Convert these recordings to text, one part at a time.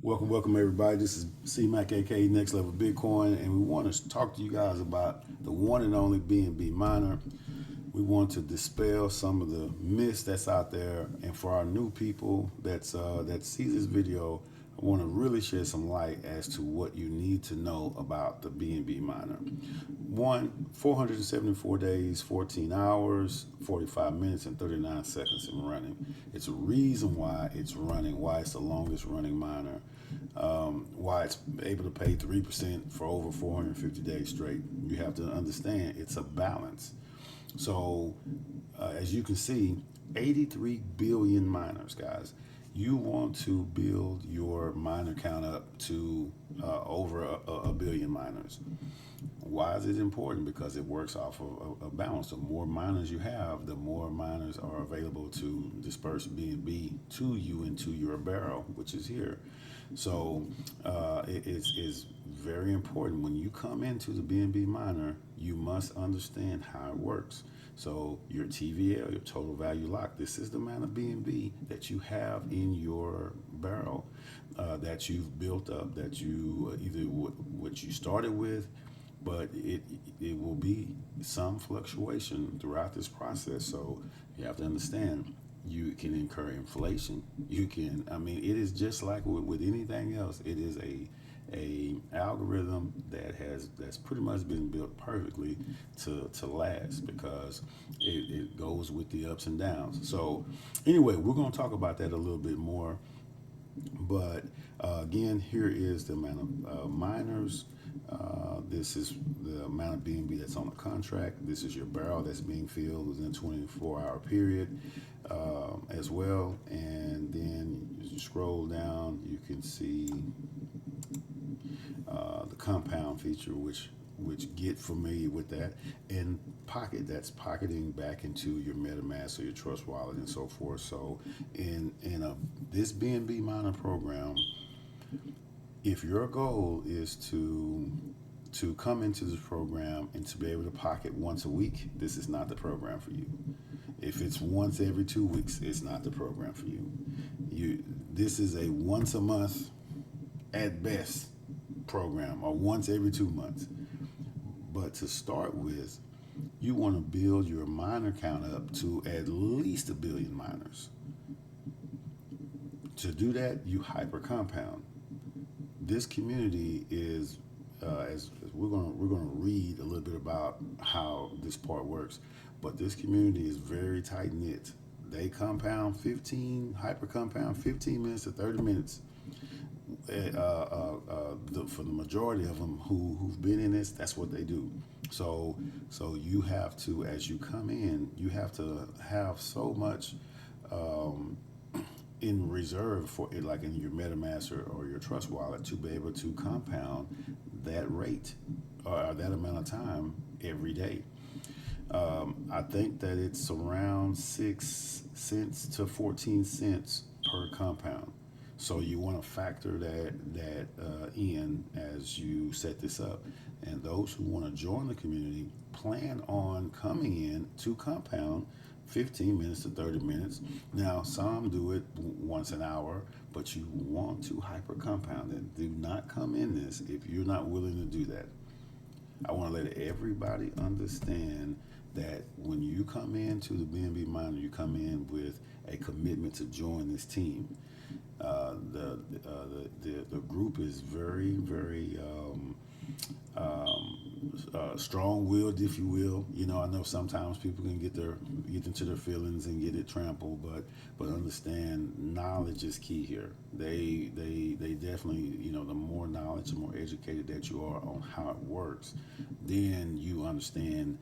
Welcome everybody. This is C-Mac, aka Next Level Bitcoin, and we want to talk to you guys about the one and only BNBMiner. We want to dispel some of the myths that's out there, and for our new people that see this video, I want to really shed some light as to what you need to know about the BNBMiner. 474 days, 14 hours, 45 minutes, and 39 seconds in running. It's a reason why it's running, why it's the longest running miner, why it's able to pay 3% for over 450 days straight. You have to understand it's a balance. So as you can see, 83 billion miners, guys. You want to build your miner count up to over a billion miners. Why is it important? Because it works off of a balance. The more miners you have, the more miners are available to disperse BNB to you into your barrel, which is here. So it is very important. When you come into the BNBMiner, you must understand how it works. So your TVL, your total value lock, this is the amount of BNB that you have in your barrel that you've built up, that you either what you started with, but it will be some fluctuation throughout this process. So you have to understand, you can incur inflation. You can, I mean, it is just like with anything else. It is a algorithm that's pretty much been built perfectly to last, because it goes with the ups and downs. So anyway, we're going to talk about that a little bit more. But again, here is the amount of miners. This is the amount of BNB that's on the contract. This is your barrel that's being filled within a 24-hour period as well. And then as you scroll down, you can see the compound feature, which get familiar with that, and pocket, that's pocketing back into your MetaMask or your Trust wallet and so forth. So in this BNBMiner program, if your goal is to come into this program and to be able to pocket once a week, this is not the program for you. If it's once every 2 weeks, it's not the program for you. This is a once a month at best program, or once every 2 months. But to start with, you want to build your miner count up to at least 1 billion miners. To do that, you hyper compound. This community is, as we're gonna read a little bit about how this part works, but this community is very tight knit. They hyper compound 15 minutes to 30 minutes. For the majority of them who've been in this, that's what they do. So you have to, as you come in, you have to have so much in reserve for it, like in your MetaMask or your Trust wallet, to be able to compound that rate or that amount of time every day. I think that it's around 6 cents to 14 cents per compound. So you want to factor that in as you set this up. And those who want to join the community, plan on coming in to compound 15 minutes to 30 minutes. Now, some do it once an hour, but you want to hyper compound it. Do not come in this if you're not willing to do that. I want to let everybody understand that when you come into the BNBMiner, you come in with a commitment to join this team. The group is very, very strong-willed, if you will. You know, I know sometimes people can get into their feelings and get it trampled, but understand, knowledge is key here. They definitely, you know, the more knowledge, the more educated that you are on how it works, then you understand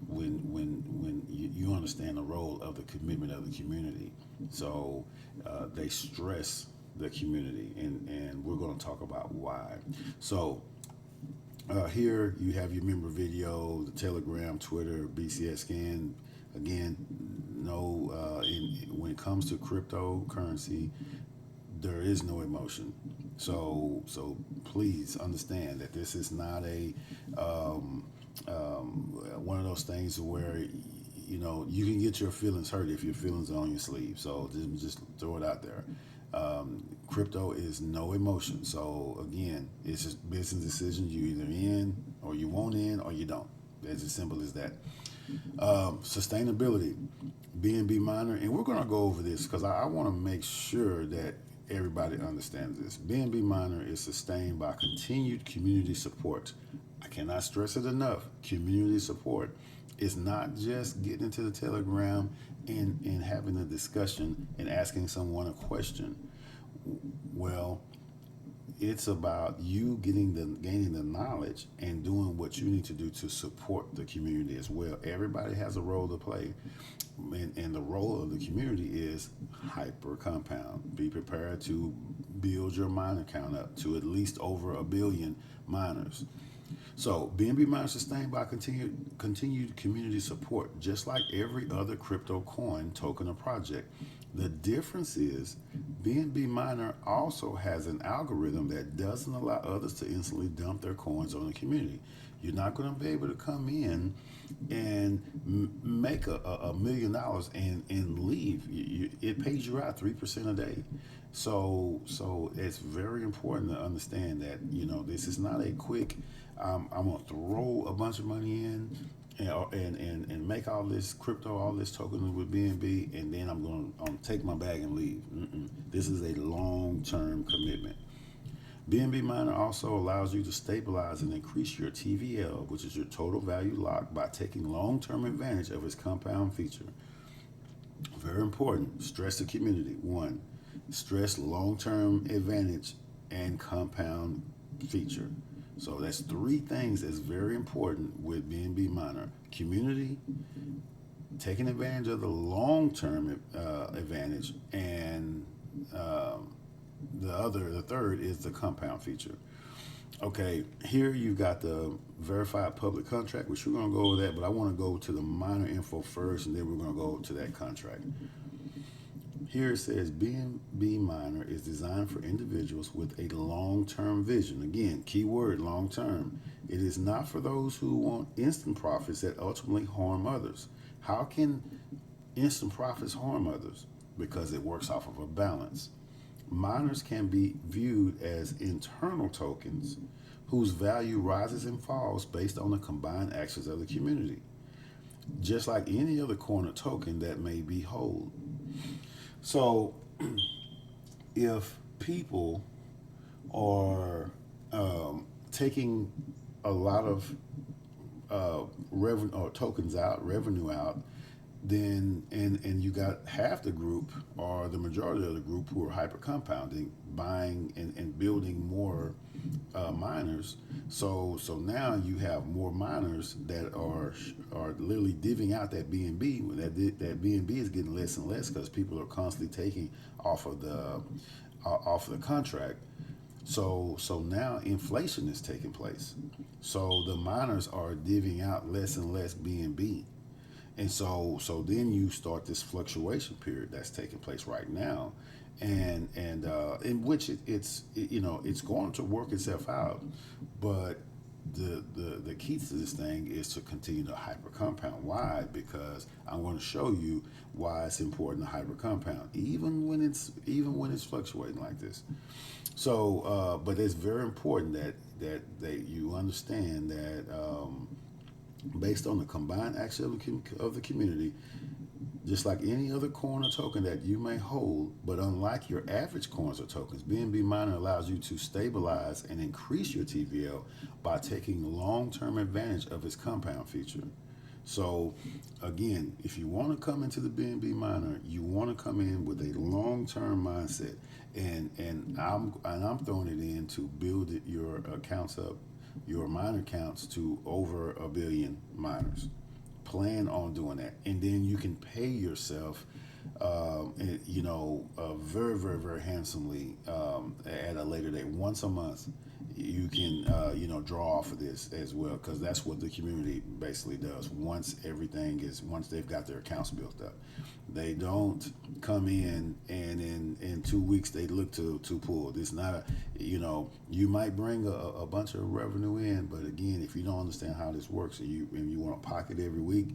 when you understand the role of the commitment of the community. So they stress the community, and we're going to talk about why. So here you have your member video, the Telegram, Twitter, BCS scan. Again, when it comes to cryptocurrency, there is no emotion. So please understand that this is not a one of those things where you can get your feelings hurt if your feelings are on your sleeve. So just throw it out there. Crypto is no emotion. So again, it's just business decisions. You either in or you won't in or you don't. It's as simple as that. Sustainability, BNBMiner, and we're going to go over this because I want to make sure that everybody understands this. BNBMiner is sustained by continued community support. I cannot stress it enough. Community support. It's not just getting into the Telegram and having a discussion and asking someone a question. Well, it's about you gaining the knowledge and doing what you need to do to support the community as well. Everybody has a role to play, and the role of the community is hyper compound. Be prepared to build your miner count up to at least over 1 billion miners. So BNBMiner is sustained by continued community support, just like every other crypto coin, token, or project. The difference is BNBMiner also has an algorithm that doesn't allow others to instantly dump their coins on the community. You're not going to be able to come in and make $1 million and leave. It pays you out 3% a day. So it's very important to understand that this is not a quick. I'm gonna throw a bunch of money in and make all this crypto, all this token with BNB, and then I'm gonna take my bag and leave. This is a long-term commitment. BNBMiner also allows you to stabilize and increase your TVL, which is your total value lock, by taking long-term advantage of its compound feature. Very important. Stress the community. 1, stress long-term advantage and compound feature. So that's 3 things that's very important with BNBMiner. Community, taking advantage of the long-term advantage, and the third is the compound feature. Okay, here you've got the verified public contract, which we're going to go over that, but I want to go to the miner info first, and then we're going to go to that contract. Here it says BNBMiner is designed for individuals with a long-term vision. Again, keyword long-term. It is not for those who want instant profits that ultimately harm others. How can instant profits harm others? Because it works off of a balance. Miners can be viewed as internal tokens whose value rises and falls based on the combined actions of the community, just like any other coin or token that may be whole. So if people are taking a lot of revenue or tokens out, revenue out, then and you got half the group or the majority of the group who are hyper compounding, buying and building more miners. So now you have more miners that are literally divvying out that BNB. That BNB is getting less and less because people are constantly taking off of the contract. So now inflation is taking place. So the miners are divvying out less and less BNB. And so then you start this fluctuation period that's taking place right now, and in which it's going to work itself out, but the key to this thing is to continue to hyper compound. Why? Because I'm going to show you why it's important to hyper compound, even when it's fluctuating like this. So, but it's very important that you understand that. Based on the combined action of the community, just like any other coin or token that you may hold, but unlike your average coins or tokens, BNBMiner allows you to stabilize and increase your TVL by taking long-term advantage of its compound feature. So again, if you want to come into the BNBMiner, you want to come in with a long-term mindset, and I'm throwing it in to build your accounts up, your miner counts to over 1 billion miners. Plan on doing that, and then you can pay yourself, very, very, very handsomely at a later date. Once a month, you can draw off of this as well, because that's what the community basically does. Once they've got their accounts built up, They don't come in and in 2 weeks they look to pull. It's not a, you might bring a bunch of revenue in, but again, if you don't understand how this works and you want to pocket every week,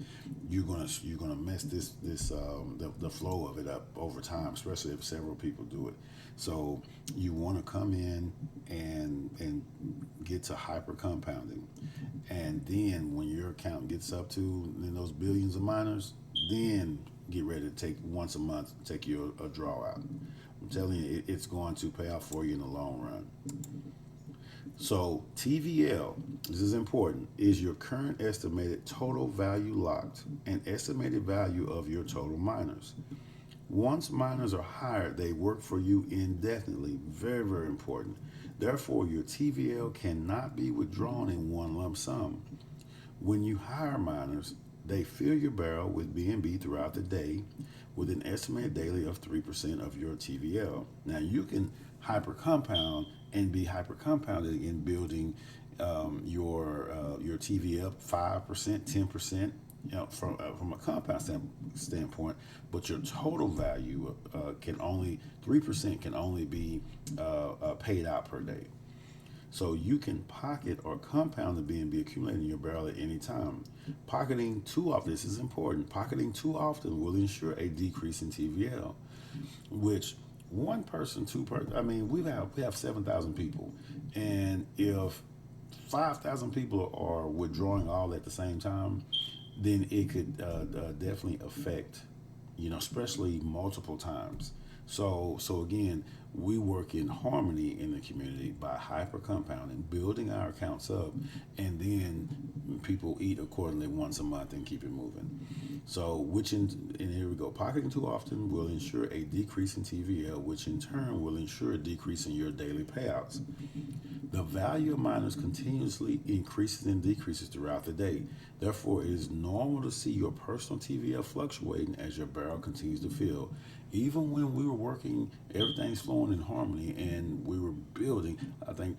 you're gonna mess the flow of it up over time, especially if several people do it. So you want to come in and get to hyper compounding, and then when your account gets up to in those billions of miners, then get ready to take once a month, take your a draw out. I'm telling you, it's going to pay off for you in the long run. So TVL, this is important, is your current estimated total value locked and estimated value of your total miners. Once miners are hired, they work for you indefinitely. Very, very important. Therefore, your TVL cannot be withdrawn in one lump sum. When you hire miners, they fill your barrel with BNB throughout the day with an estimated daily of 3% of your TVL. Now, you can hyper compound and be hyper compounded in building your TVL 5%, 10%, from a compound standpoint, but your total value can only 3% can only be paid out per day. So you can pocket or compound the BNB accumulated in your barrel at any time. Pocketing too often, this is important. Pocketing too often will ensure a decrease in TVL, which one person, two person. I mean, we have 7,000 people, and if 5,000 people are withdrawing all at the same time, then it could definitely affect, especially multiple times. So again, we work in harmony in the community by hyper compounding, building our accounts up, and then people eat accordingly once a month and keep it moving. So, and here we go. Pocketing too often will ensure a decrease in TVL, which in turn will ensure a decrease in your daily payouts. The value of miners continuously increases and decreases throughout the day. Therefore, it is normal to see your personal TVL fluctuating as your barrel continues to fill. Even when we were working, everything's flowing in harmony, and we were building. I think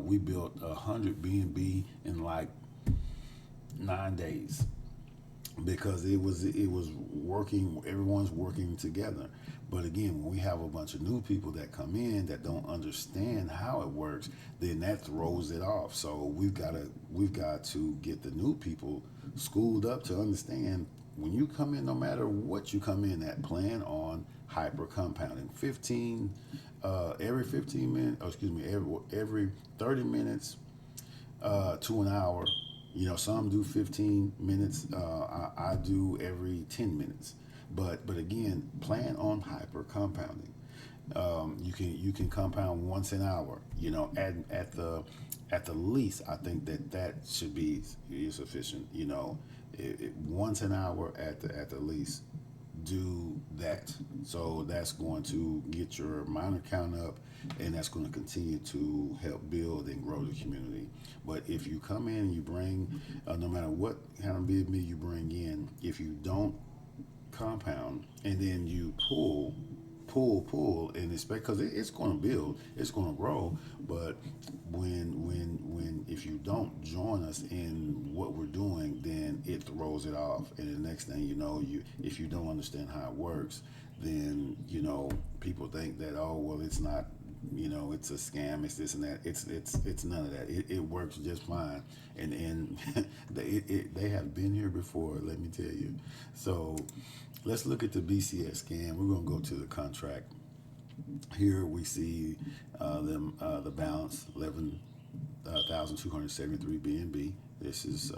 we built 100 BNB in like 9 days because it was working. Everyone's working together. But again, when we have a bunch of new people that come in that don't understand how it works, then that throws it off. So we've got to get the new people schooled up to understand when you come in, no matter what you come in at, plan on hyper compounding. Every 15 minutes, every 30 minutes to an hour. Some do 15 minutes. I do every 10 minutes. But again, plan on hyper compounding. You can compound once an hour. At the least, I think that should be sufficient. Once an hour at the least. Do that. So that's going to get your miner count up, and that's going to continue to help build and grow the community. But if you come in and you bring, no matter what kind of BNB you bring in, if you don't compound and then you pull, and expect, because it's going to build, it's going to grow. But when if you don't join us in what we're doing, then it throws it off, and the next thing you know, if you don't understand how it works, then people think that, oh well, it's not, it's a scam, it's this and that. It's none of that. It works just fine, and they have been here before, let me tell you. So let's look at the BCS scan. We're going to go to the contract. Here we see the balance, 11,273 BNB. This is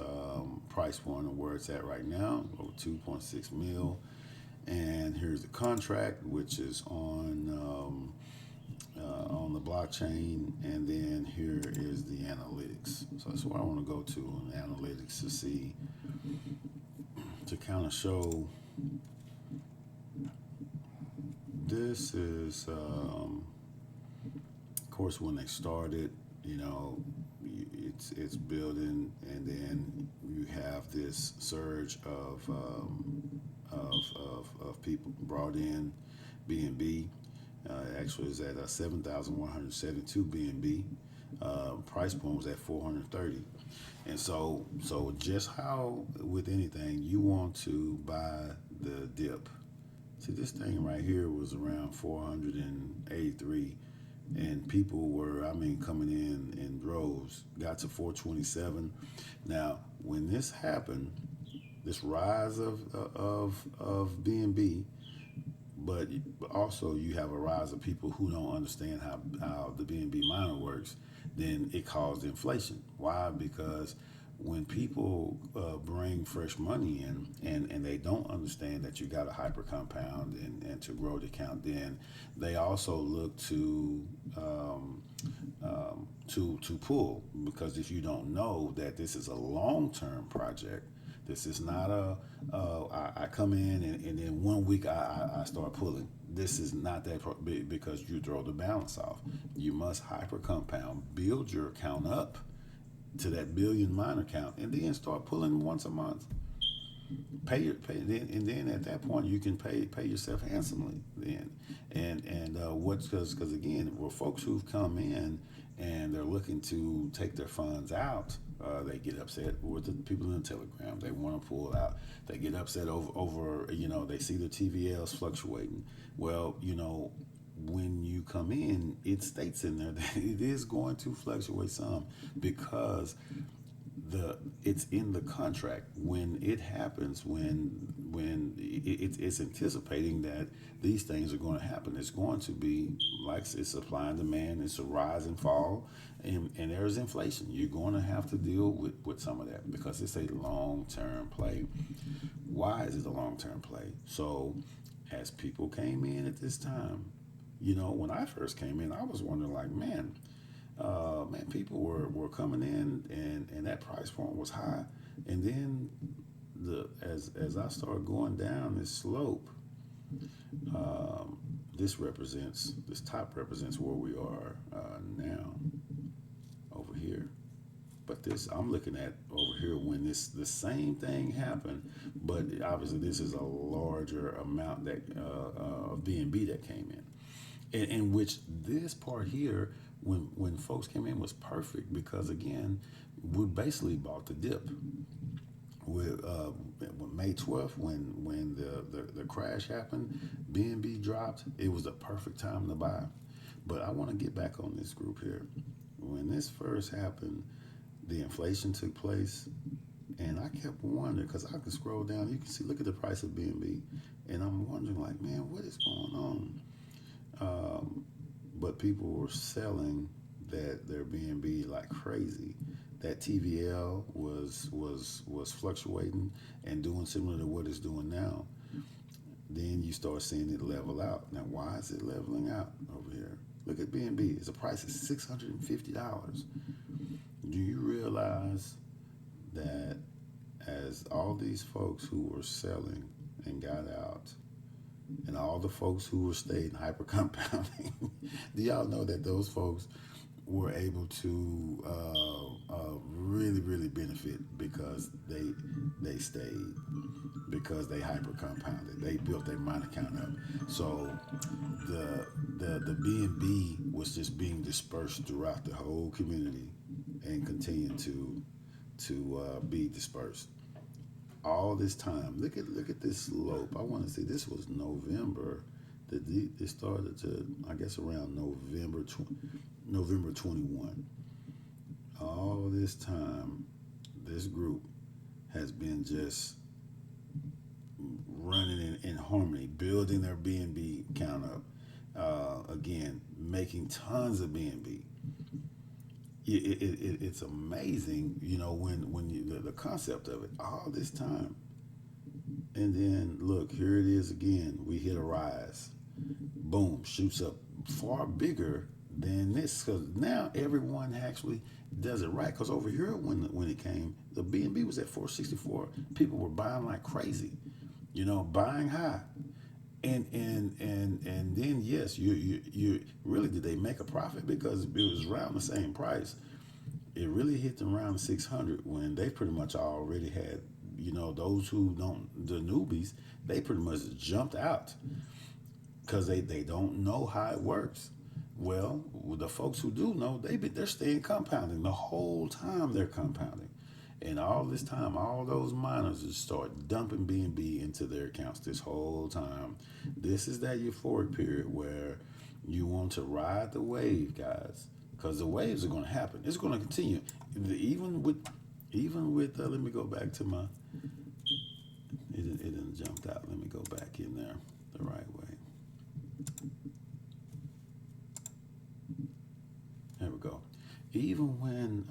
price point of where it's at right now, over 2.6 mil. And here's the contract, which is on the blockchain. And then here is the analytics. So that's what I want to go to in analytics to see, to kind of show. This is, of course, when they started, it's building, and then you have this surge of people brought in BNB. Actually, is at 7,172 BNB. Price point was at 430, and so just how with anything, you want to buy the dip. See, this thing right here was around 483, and people were, I mean, coming in droves. Got to 427. Now, when this happened, this rise of BNB, but also you have a rise of people who don't understand how the BNB miner works, then it caused inflation. Why? Because when people bring fresh money in and they don't understand that you got a hyper compound and to grow the account, then they also look to pull, because if you don't know that this is a long-term project, this is not I come in and then 1 week I start pulling. This is not that because you throw the balance off. You must hyper compound, build your account up to that billion miner count, and then start pulling once a month. And then at that point you can pay yourself handsomely. Then and what's because again, we're folks who've come in and they're looking to take their funds out. They get upset with the people in the Telegram. They want to pull out. They get upset over they see the TVLs fluctuating. Well, when you come in, it states in there that it is going to fluctuate some, because it's in the contract. When it happens, when it's anticipating that these things are going to happen. It's going to be like it's supply and demand. It's a rise and fall, and there's inflation. You're going to have to deal with some of that, because it's a long-term play. Why is it a long-term play? So as people came in at this time, when I first came in, I was wondering, like, man, people were coming in, and that price point was high. And then as I started going down this slope, this top represents where we are now over here. But this, I'm looking at over here when the same thing happened, but obviously this is a larger amount that of BNB that came in which this part here, when folks came in, was perfect, because again, we basically bought the dip. With May 12th, when the crash happened, BNB dropped. It was the perfect time to buy. But I want to get back on this group here. When this first happened, the inflation took place, and I kept wondering, because I can scroll down, you can see, look at the price of BNB, and I'm wondering, like, man, what is going on? But people were selling their BNB like crazy. That TVL was fluctuating and doing similar to what it's doing now. Then you start seeing it level out. Now, why is it leveling out over here? Look at BNB. The price is $650. Do you realize that as all these folks who were selling and got out, and all the folks who were staying hyper compounding, do y'all know that those folks were able to really, really benefit because they stayed, because they hyper compounded. They built their miner count up. So the BNB was just being dispersed throughout the whole community and continued to be dispersed. All this time, look at this slope. I want to see, this was November. It started to, I guess, around November 21. All this time, this group has been just running in harmony, building their BNB count up. Again, making tons of BNB. It's amazing, when the concept of it, all this time. And then look, here it is again. We hit a rise. Boom, shoots up far bigger than this, because now everyone actually does it right. Because over here, when it came, the BNB was at 464. People were buying like crazy, buying high. And then yes, you really, did they make a profit? Because it was around the same price. It really hit them around 600 when they pretty much already had, those who don't, the newbies, they pretty much jumped out because they don't know how it works. Well, the folks who do know, they're staying compounding the whole time. They're compounding, And all this time, all those miners just start dumping BNB into their accounts this whole time. This is that euphoric period where you want to ride the wave, guys, because the waves are going to happen. It's going to continue, even with. Let me go back to my. It didn't jumped out. Let me go back in there the right way. There we go. Even when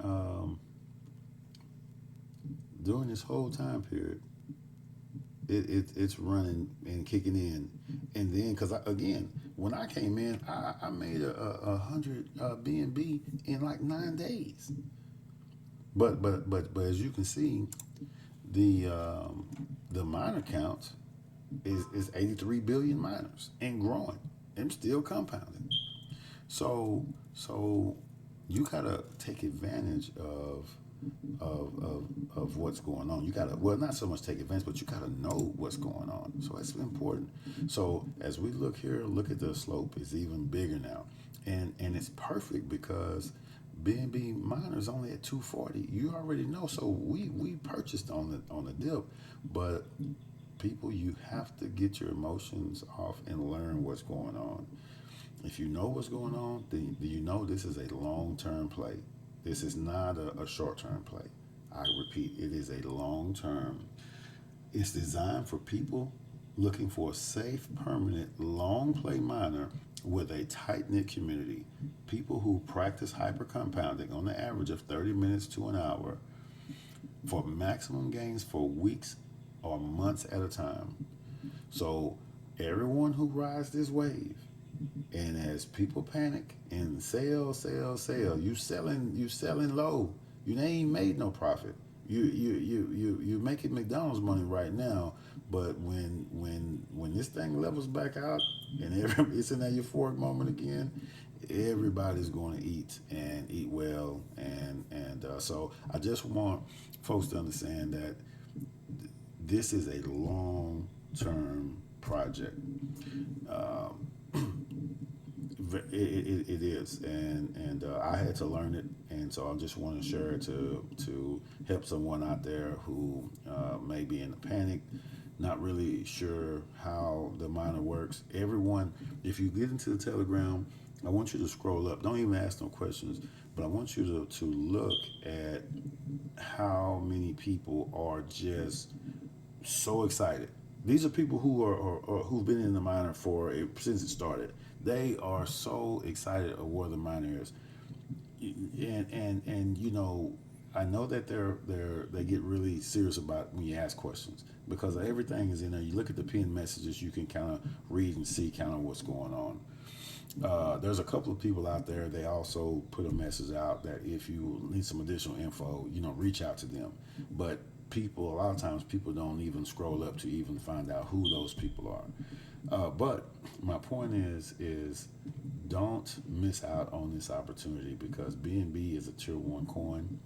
during this whole time period, it's running and kicking in, and then because again, when I came in, I made a 100 BNB in like 9 days. But as you can see, the miner count is 83 billion miners and growing and still compounding. So you gotta take advantage of what's going on. You gotta, well, not so much take advantage, but you gotta know what's going on. So that's important. So as we look here, look at the slope. It's even bigger now, and it's perfect because BNBMiner is only at 240. You already know. So we purchased on the dip, but people, you have to get your emotions off and learn what's going on. If you know what's going on, then you know this is a long-term play. This is not a short-term play. I repeat, it is a long-term. It's designed for people looking for a safe, permanent, long play miner with a tight-knit community. People who practice hyper compounding on the average of 30 minutes to an hour for maximum gains for weeks or months at a time. So everyone who rides this wave, and as people panic and sell, you selling low. You ain't made no profit. You making McDonald's money right now, but when this thing levels back out and it's in that euphoric moment again, everybody's going to eat and eat well, and so I just want folks to understand that this is a long term project. It is, and I had to learn it, and so I just want to share it to help someone out there who may be in a panic, not really sure how the miner works. Everyone, if you get into the Telegram, I want you to scroll up. Don't even ask no questions, but I want you to look at how many people are just so excited. These are people who are who've been in the miner since it started. They are so excited of where the miner is, and you know, I know that they get really serious about when you ask questions because everything is in there. You look at the pinned messages, you can kind of read and see kind of what's going on. There's a couple of people out there. They also put a message out that if you need some additional info, reach out to them. But a lot of times people don't even scroll up to even find out who those people are. But my point is don't miss out on this opportunity because BNB is a tier 1 coin.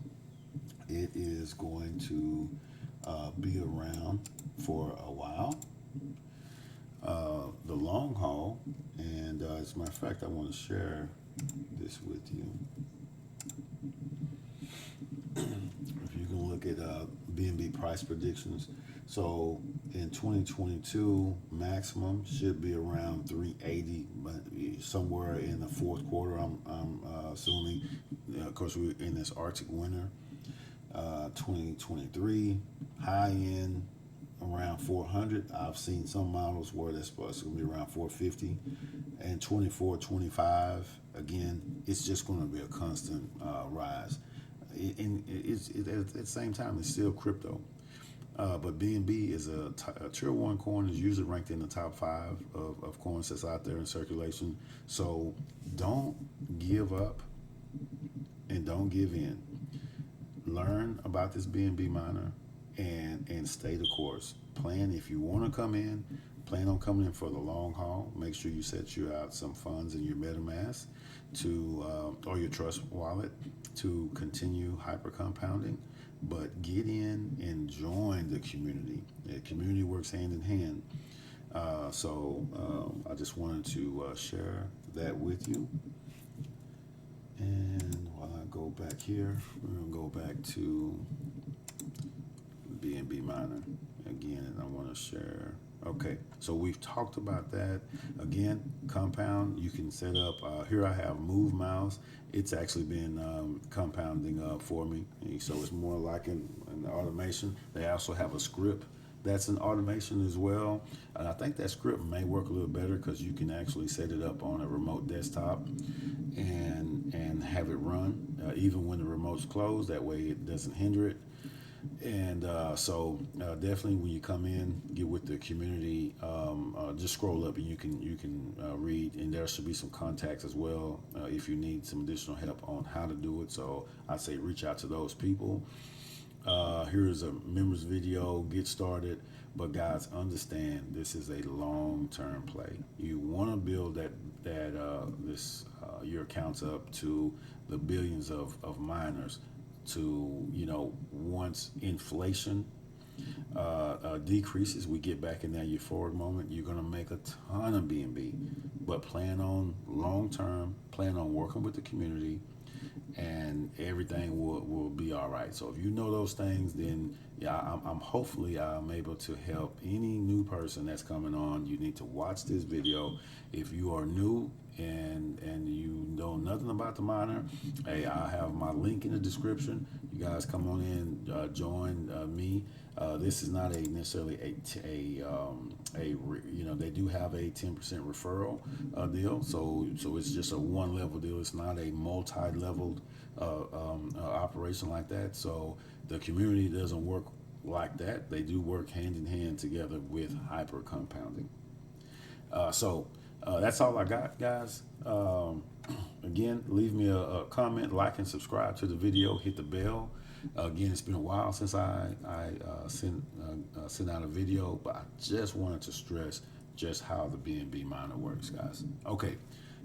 It is going to be around for a while, the long haul. And as a matter of fact, I want to share this with you. If you can look at BNB price predictions. So in 2022, maximum should be around 380, but somewhere in the fourth quarter, I'm assuming. Of course, we're in this Arctic winter. 2023, high end around 400. I've seen some models where that's supposed to be around 450. And 24, 25, again, it's just going to be a constant rise. At the same time, it's still crypto. But BNB is a tier 1 coin, is usually ranked in the top 5 of coins that's out there in circulation. So don't give up and don't give in. Learn about this BNB miner and stay the course. Plan, if you want to come in, plan on coming in for the long haul. Make sure you set out some funds in your MetaMask or your Trust wallet to continue hyper compounding. But get in and join the community. The community works hand in hand. So I just wanted to share that with you. And while I go back here, we're going to go back to BNBMiner again, and I want to share. Okay, so we've talked about that. Again, compound, you can set up, here I have move mouse. It's actually been compounding for me. So it's more like an automation. They also have a script that's an automation as well. And I think that script may work a little better because you can actually set it up on a remote desktop and have it run even when the remote's closed. That way it doesn't hinder it. And so definitely when you come in, get with the community, just scroll up and you can read, and there should be some contacts as well if you need some additional help on how to do it. So I say reach out to those people. Here's a members video, get started. But guys, understand this is a long-term play. You want to build your accounts up to the billions of miners to, once inflation decreases, we get back in that euphoric moment, you're going to make a ton of BNB. But plan on long-term, plan on working with the community, and everything will be all right. So if you know those things, then yeah, hopefully I'm able to help any new person that's coming on. You need to watch this video. If you are new and you know nothing about the miner, hey, I have my link in the description. You guys come on in, join me. This is not necessarily they do have a 10% referral deal. So it's just a one level deal. It's not a multi-leveled operation like that. So the community doesn't work like that. They do work hand in hand together with hyper compounding. So that's all I got, guys. Again, leave me a comment, like, and subscribe to the video. Hit the bell. Again, it's been a while since I sent out a video, but I just wanted to stress just how the BNB miner works, guys. Okay,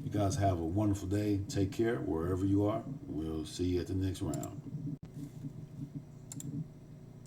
you guys have a wonderful day. Take care wherever you are. We'll see you at the next round.